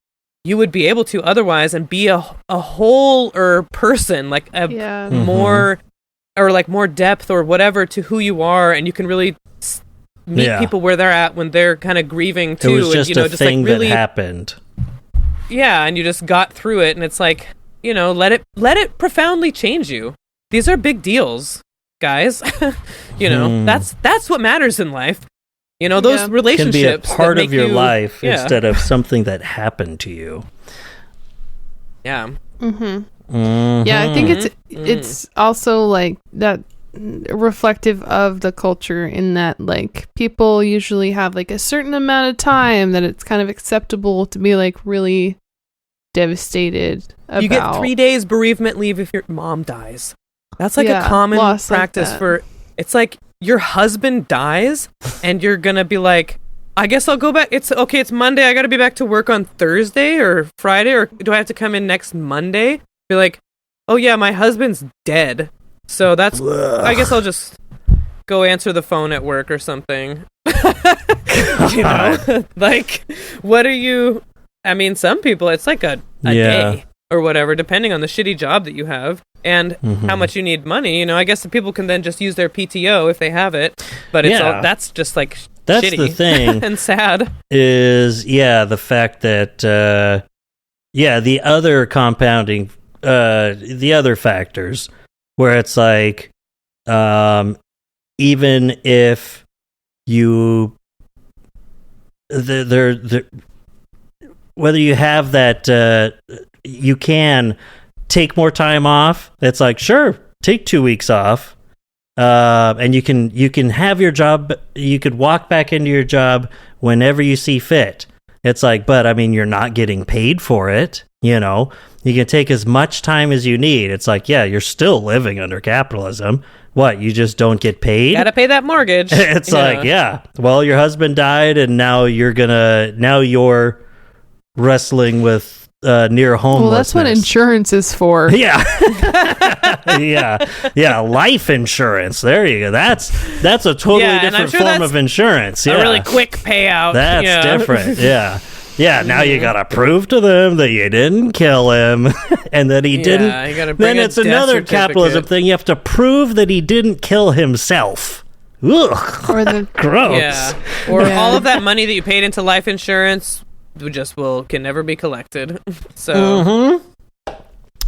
you would be able to otherwise and be a whole person, like a more, or like more depth or whatever to who you are. And you can really meet people where they're at when they're kind of grieving too. It was just and, a thing that happened. Yeah, and you just got through it, and it's like, let it profoundly change you. These are big deals, guys. That's what matters in life. Those relationships can be a part of your life instead of something that happened to you. Yeah. Yeah, I think it's also like that reflective of the culture in that like people usually have like a certain amount of time that it's kind of acceptable to be like really devastated about. You get 3 days bereavement leave if your mom dies. That's like a common practice for, it's like your husband dies and you're gonna be like, I guess I'll go back. It's okay, it's Monday, I gotta be back to work on Thursday or Friday, or do I have to come in next Monday? Be like, oh yeah, my husband's dead. So that's, I guess I'll just go answer the phone at work or something. Like, what are you, I mean, some people, it's like a day or whatever, depending on the shitty job that you have and how much you need money. I guess the people can then just use their PTO if they have it, but it's all, that's just like that's shitty the thing and sad is the fact that the other compounding the other factors where it's like even if you whether you have that you can take more time off. It's like, sure, take 2 weeks off. And you can have your job. You could walk back into your job whenever you see fit. It's like, but I mean, you're not getting paid for it. You know, you can take as much time as you need. It's like, yeah, you're still living under capitalism. What? You just don't get paid? Gotta pay that mortgage. It's like, yeah. Well, your husband died, and now you're wrestling with near homelessness. Well, that's what insurance is for. Yeah. yeah. Life insurance. There you go. That's a totally different form of insurance. Yeah. A really quick payout. That's different. Yeah. Yeah, now you gotta prove to them that you didn't kill him and that he didn't. You gotta bring then it's another capitalism thing. You have to prove that he didn't kill himself. Ugh. Or the gross. Yeah. Or all of that money that you paid into life insurance can never be collected. So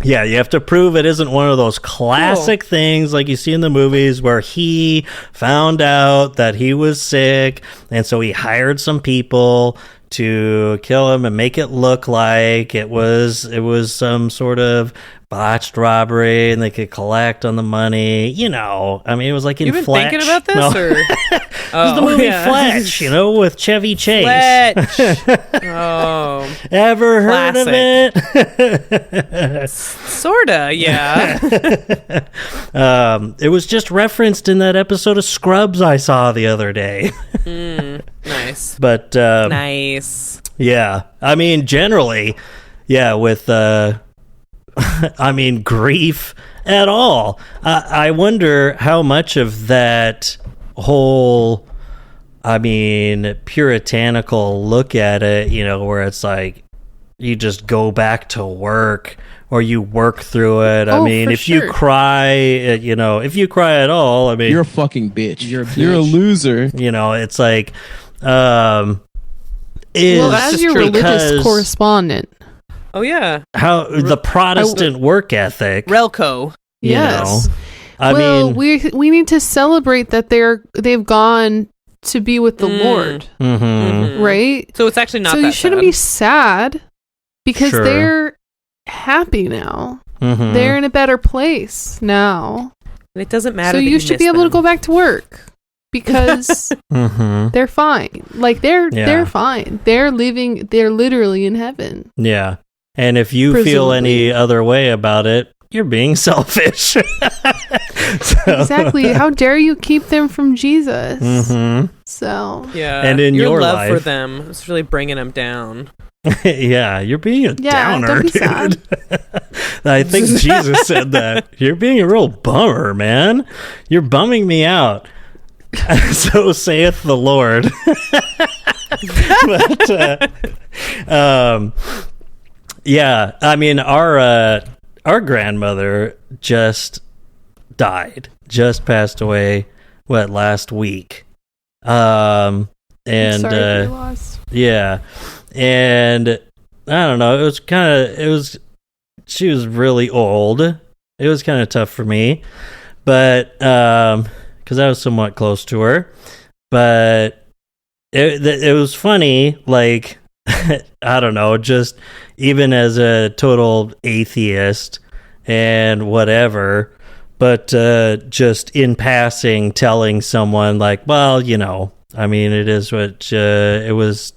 yeah, you have to prove it isn't one of those classic things like you see in the movies where he found out that he was sick and so he hired some people to kill him and make it look like it was some sort of botched robbery and they could collect on the money. You know, I mean, it was like in You've been Fletch. thinking about this? No. Or? It was the movie Fletch, you know, with Chevy Chase. Fletch. Oh. Ever heard of it? Sorta, yeah. It was just referenced in that episode of Scrubs I saw the other day. Nice. But nice. Yeah. I mean, generally, yeah, with I mean, grief at all. I wonder how much of that whole, I mean, puritanical look at it, you know, where it's like you just go back to work or you work through it. I mean, if you cry, you know, if you cry at all, I mean, you're a fucking bitch. You're a loser. You know, it's like, as your religious correspondent. Oh yeah, how the Protestant work ethic, Relco. Yes. You know, I mean, we need to celebrate that they've gone to be with the Lord, right? So it's actually not. So that you shouldn't sad. be sad because they're happy now. They're in a better place now. And it doesn't matter. So you should be able to go back to work because they're fine. Like they're fine. They're living. They're literally in heaven. Yeah. And if you feel any other way about it, you're being selfish. Exactly. How dare you keep them from Jesus? So yeah, and in your love life for them, it's really bringing them down. Yeah, you're being a downer, don't be dude. sad. I think Jesus said that. You're being a real bummer, man. You're bumming me out. So saith the Lord. But, yeah, I mean, our grandmother just died, just passed away, last week. And I'm sorry for your loss. Yeah, and I don't know. She was really old. It was kind of tough for me, but because I was somewhat close to her, but it was funny, like. I don't know, just even as a total atheist and whatever, but just in passing telling someone like, well, you know, I mean, it is what it was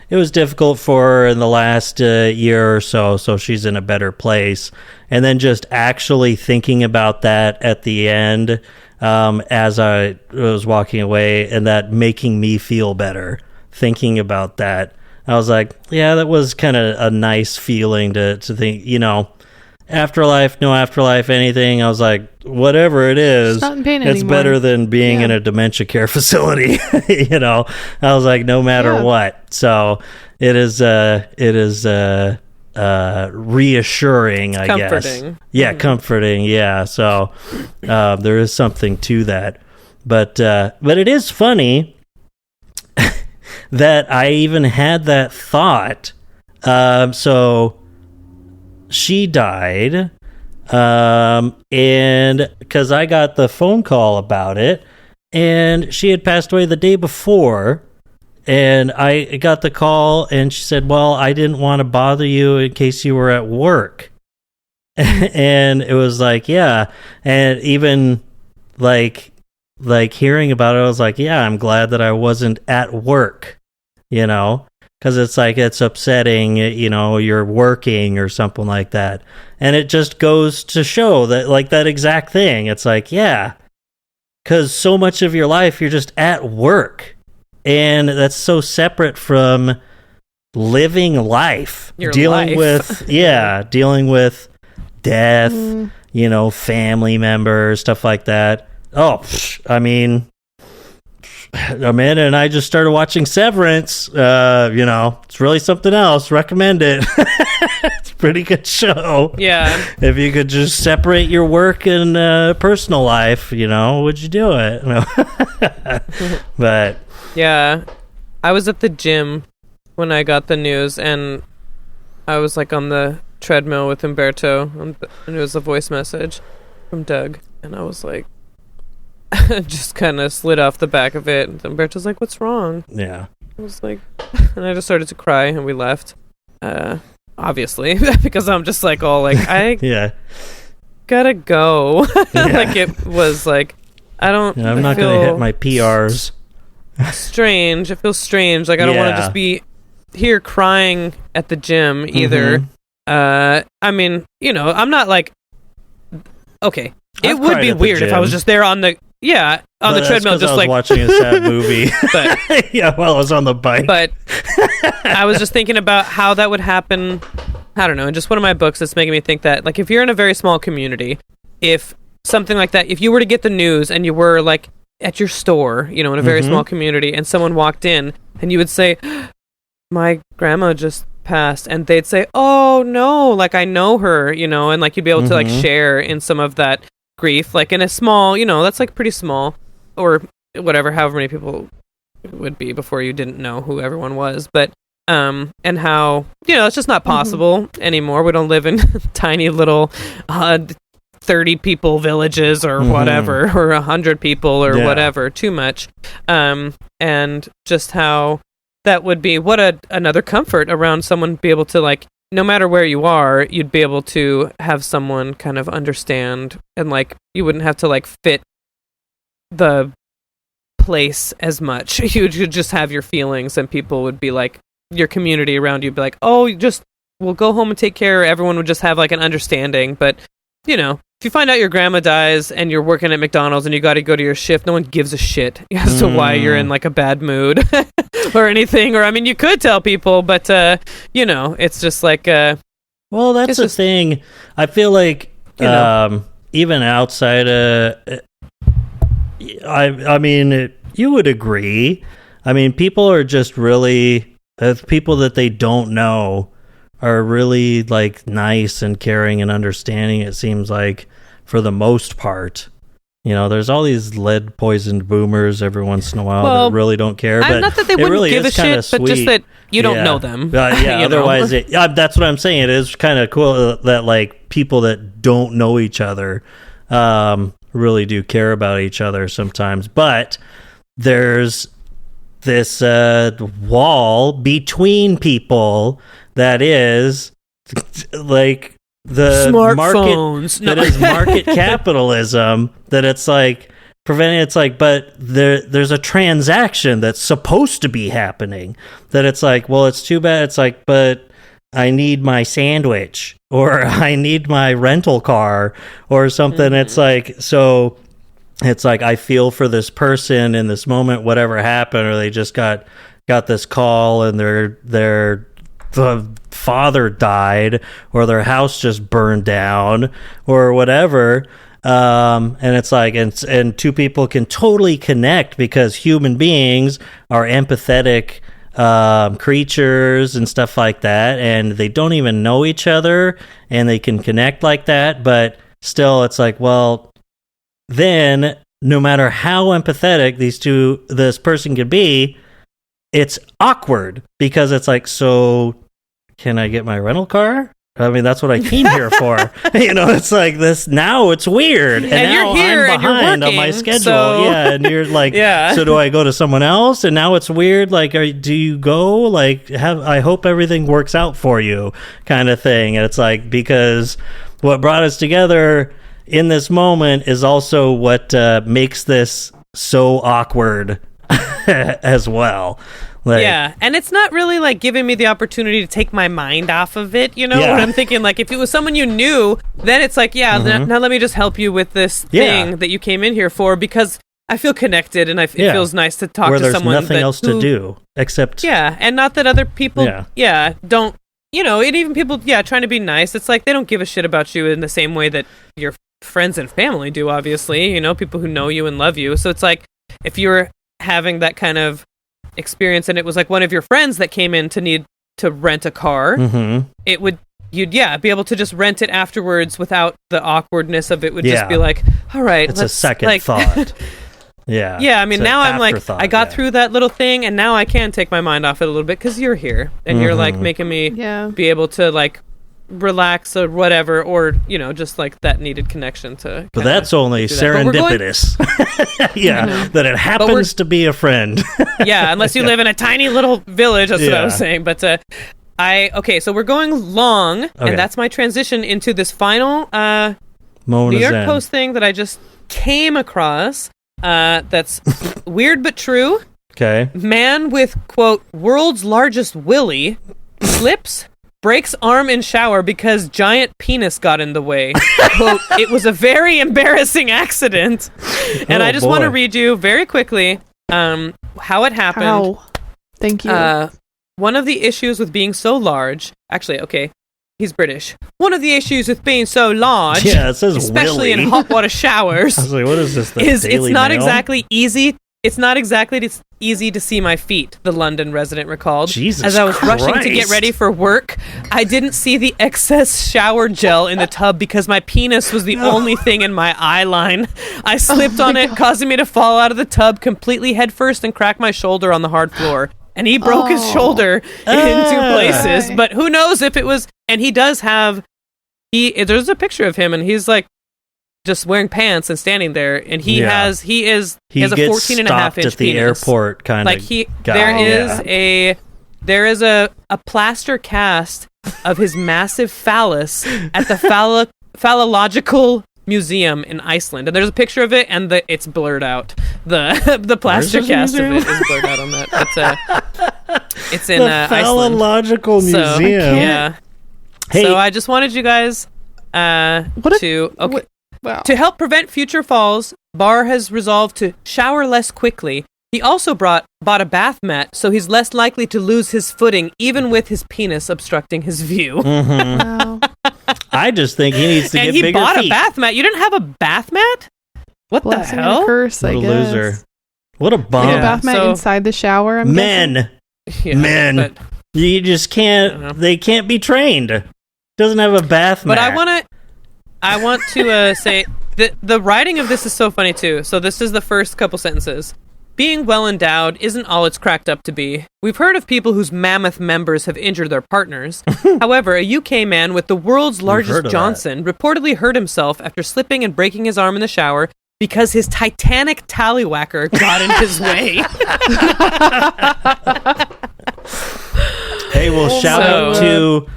difficult for her in the last year or so she's in a better place. And then just actually thinking about that at the end as I was walking away and that making me feel better, thinking about that. I was like, yeah, that was kind of a nice feeling to think, you know, afterlife, no afterlife, anything. I was like, whatever it is, it's not in pain it's anymore. better than being in a dementia care facility. You know, I was like, no matter what. So it is reassuring, I guess. Yeah, comforting. Yeah. So there is something to that, but it is funny that I even had that thought. So she died, and because I got the phone call about it, and she had passed away the day before, and I got the call, and she said, well, I didn't want to bother you in case you were at work. And it was like, yeah. And even like hearing about it, I was like, yeah, I'm glad that I wasn't at work, you know, because it's like, it's upsetting, you know, you're working or something like that. And it just goes to show that, like, that exact thing. It's like, yeah, because so much of your life you're just at work. And that's so separate from living life, dealing with death, you know, family members, stuff like that. Oh, I mean, Amanda and I just started watching Severance. You know, it's really something else. Recommend it. It's a pretty good show. Yeah. If you could just separate your work and personal life, you know, would you do it? No. But yeah, I was at the gym when I got the news, and I was like on the treadmill with Umberto, and it was a voice message from Doug, and I was like, just kind of slid off the back of it, and Umberto's like, what's wrong? Yeah. I was like, and I just started to cry, and we left, obviously, because I'm just like all like, I gotta go. Like, it was like, I'm not gonna hit my PRs. Strange. It feels strange. Like, I don't want to just be here crying at the gym either. I mean, you know, I'm not like, okay, it would be weird if I was just there on the treadmill, just like watching a sad movie. But while I was on the bike. But I was just thinking about how that would happen. I don't know. In just one of my books, it's making me think that, like, if you're in a very small community, if something like that, if you were to get the news and you were like at your store, you know, in a very small community, and someone walked in and you would say, my grandma just passed, and they'd say, oh no, like, I know her, you know, and like you'd be able to like share in some of that grief, like in a small, you know, that's like pretty small, or whatever, however many people it would be before you didn't know who everyone was. But and how, you know, it's just not possible anymore. We don't live in tiny little 30 people villages or whatever, or 100 people or whatever, too much. And just how that would be, another comfort around someone, be able to, like, no matter where you are, you'd be able to have someone kind of understand, and like, you wouldn't have to like fit the place as much. You would just have your feelings, and people would be like, your community around you would be like, oh, we'll go home and take care. Everyone would just have like an understanding. But, you know, if you find out your grandma dies and you're working at McDonald's and you got to go to your shift, no one gives a shit as to why you're in like a bad mood or anything. Or, I mean, you could tell people, but, you know, it's just like... well, that's the thing. I feel like, you know, even outside I mean, you would agree. I mean, people are just really... people that they don't know are really like nice and caring and understanding, it seems like, for the most part. You know, there's all these lead poisoned boomers every once in a while that really don't care. But not that they wouldn't give a shit, but just that you don't know them. Otherwise, that's what I'm saying. It is kind of cool that like people that don't know each other really do care about each other sometimes. But there's this wall between people that is like the smartphones. That is market capitalism, that it's like preventing. It's like, but there's a transaction that's supposed to be happening, that it's like, well, it's too bad. It's like, but I need my sandwich, or I need my rental car or something. It's like, so it's like, I feel for this person in this moment, whatever happened, or they just got this call and the father died, or their house just burned down, or whatever. And it's like, and two people can totally connect because human beings are empathetic creatures and stuff like that, and they don't even know each other, and they can connect like that. But still, it's like, well, then no matter how empathetic this person could be, it's awkward, because it's like, so can I get my rental car? I mean, that's what I came here for. It's like this. Now it's weird, and now you're here I'm behind on my schedule. so... Yeah, and you're like, yeah. So do I go to someone else? And now it's weird. Like, do you go? Like, I hope everything works out for you, kind of thing. And it's like, because what brought us together in this moment is also what makes this so awkward as well. Like, yeah, and it's not really like giving me the opportunity to take my mind off of it, what I'm thinking. Like, if it was someone you knew, then it's like, now let me just help you with this thing that you came in here for, because I feel connected and it feels nice to talk to someone. Where there's nothing else to do except... Yeah, and not that other people, don't, and even people, trying to be nice, it's like they don't give a shit about you in the same way that your friends and family do, obviously, people who know you and love you. So it's like, if you're having that kind of experience and it was like one of your friends that came in to need to rent a car, you'd be able to just rent it afterwards without the awkwardness of it. Would just be like, all right, it's a second thought. I mean, now I'm like, I got through that little thing, and now I can take my mind off it a little bit because you're here and you're like making me be able to like relax or whatever, or just like that needed connection to. But that's only serendipitous. That it happens to be a friend. Unless you live in a tiny little village. That's what I was saying. But so we're going long, and that's my transition into this final New York Post thing that I just came across. That's weird but true. Okay. Man with quote world's largest willy slips. Breaks arm in shower because giant penis got in the way. Quote, it was a very embarrassing accident. And I just want to read you very quickly how it happened. How? Thank you. One of the issues with being so large... Actually, okay, he's British. One of the issues with being so large... Yeah, it says especially Willy. in hot water showers... I was like, what is this, the it's Daily not Mail? exactly easy... It's not exactly easy to see my feet, the London resident recalled. Jesus As I was Christ. rushing to get ready for work, I didn't see the excess shower gel in the tub because my penis was the only thing in my eye line. I slipped on it, causing me to fall out of the tub completely headfirst and crack my shoulder on the hard floor. And he broke his shoulder in 2 places, but who knows if it was... And he does have... There's a picture of him, and he's like, just wearing pants and standing there, and he has a 14 and a half inch at the penis. airport kind of there is a plaster cast of his massive phallus at the phallological museum in Iceland, and there's a picture of it, and it's blurred out. The plaster cast of it is blurred out on that. It's in the phallological Iceland. museum. Hey. So I just wanted you guys to help prevent future falls, Barr has resolved to shower less quickly. He also bought a bath mat, so he's less likely to lose his footing, even with his penis obstructing his view. Wow. I just think he needs to get bigger feet. And he bought a bath mat. You didn't have a bath mat? What Blessing the hell? And a curse, I what a guess. loser. What a bum. A bath mat inside the shower, I'm guessing. Men. You just can't, they can't be trained. Doesn't have a bath mat. But I want to say that the writing of this is so funny too. So this is the first couple sentences. Being well endowed isn't all it's cracked up to be. We've heard of people whose mammoth members have injured their partners. However, a UK man with the world's largest Johnson reportedly hurt himself after slipping and breaking his arm in the shower because his titanic tallywhacker got in his way. Hey, well, shout out to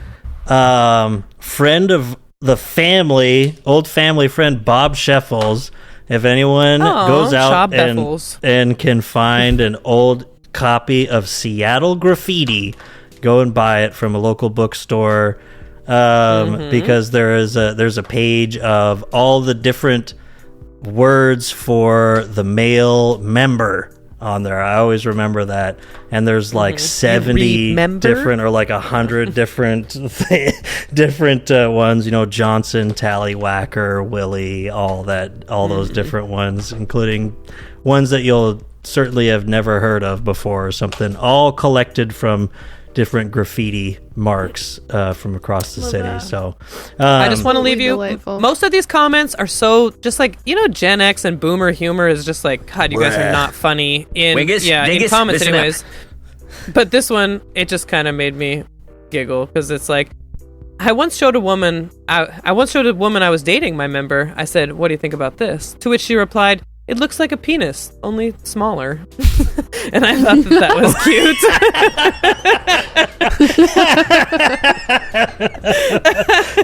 friend of the family, old family friend Bob Sheffels. If anyone goes out and can find an old copy of Seattle Graffiti, go and buy it from a local bookstore, because there's a page of all the different words for the male member on there. I always remember that, and there's like 70 different or like 100 different different ones, Johnson, Tallywhacker, Willie, all those different ones, including ones that you'll certainly have never heard of before or something, all collected from different graffiti marks from across the city. So I just want to leave you, most of these comments are so just like, Gen X and boomer humor is just like, God, you guys are not funny in comments anyways. But this one, it just kind of made me giggle because it's like, I once showed a woman I was dating my member. I said, "What do you think about this?" To which she replied, "It looks like a penis, only smaller." And I thought that was cute.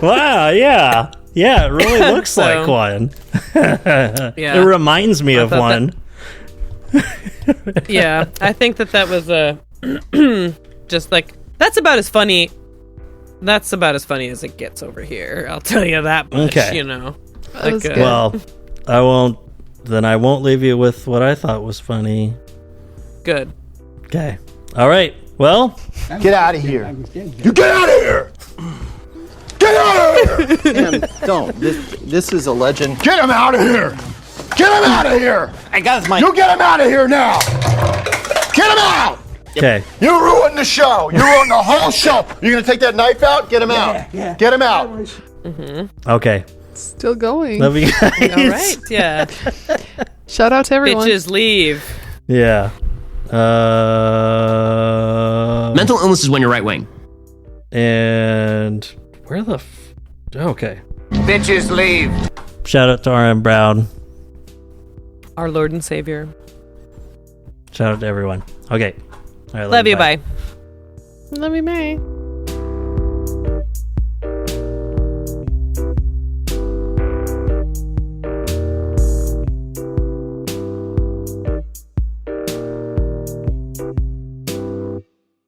Wow, yeah. Yeah, it really looks like one. Yeah. It reminds me of one. Yeah, I think that was just like, that's about as funny as it gets over here. I'll tell you that much, Okay. Like, well, I won't leave you with what I thought was funny. Good. Okay. All right. Well, Get out of here. You get out of here! Get out of here! Man, don't. This is a legend. Get him out of here! Get him out of here! I got my. You get him out of here now! Get him out! okay. You ruined the show. You ruined the whole show. You gonna take that knife out? Get him out. Yeah. Get him out. Okay. Still going. Love you guys. All right, yeah. Shout out to everyone. Bitches leave. Yeah. Mental illness is when you're right wing. And where the okay. Bitches leave. Shout out to RM Brown. Our Lord and Savior. Shout out to everyone. Okay. All right, Love you, bye. Love you, Mary.